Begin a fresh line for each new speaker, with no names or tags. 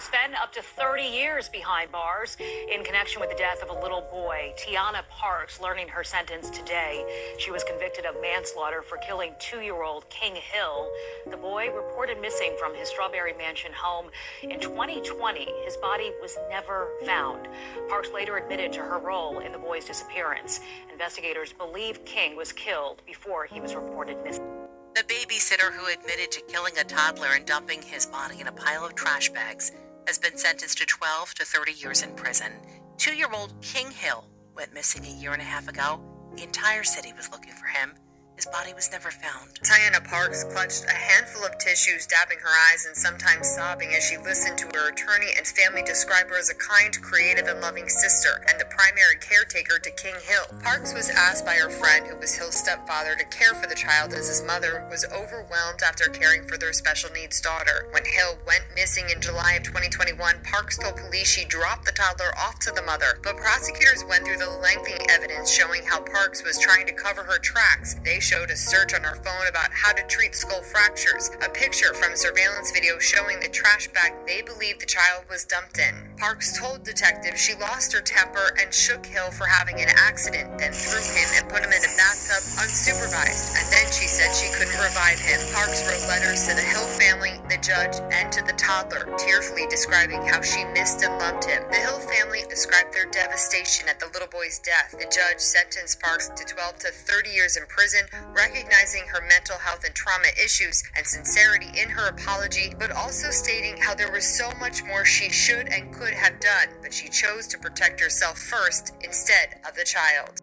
will spend up to 30 years behind bars in connection with the death of a little boy. Tiana Parks learning her sentence today. She was convicted of manslaughter for killing 2-year-old King Hill. The boy reported missing from his Strawberry Mansion home in 2020. His body was never found. Parks later admitted to her role in the boy's disappearance. Investigators believe King was killed before he was reported missing.
The babysitter who admitted to killing a toddler and dumping his body in a pile of trash bags has been sentenced to 12 to 30 years in prison. 2-year-old King Hill went missing a year and a half ago. The entire city was looking for him. His body was never found.
Tiana Parks clutched a handful of tissues, dabbing her eyes and sometimes sobbing as she listened to her attorney and family describe her as a kind, creative, and loving sister and the primary caretaker to King Hill. Parks was asked by her friend, who was Hill's stepfather, to care for the child as his mother was overwhelmed after caring for their special needs daughter. When Hill went missing in July of 2021, Parks told police she dropped the toddler off to the mother, but prosecutors went through the lengthy evidence showing how Parks was trying to cover her tracks. They showed a search on her phone about how to treat skull fractures, a picture from surveillance video showing the trash bag they believe the child was dumped in. Parks told detectives she lost her temper and shook Hill for having an accident, then threw him and put him in a bathtub unsupervised, and then she said she couldn't revive him. Parks wrote letters to the Hill family, the judge, and to the toddler, tearfully describing how she missed and loved him. The Hill family described their devastation at the little boy's death. The judge sentenced Parks to 12 to 30 years in prison, recognizing her mental health and trauma issues and sincerity in her apology, but also stating how there was so much more she should and could have done, but she chose to protect herself first instead of the child.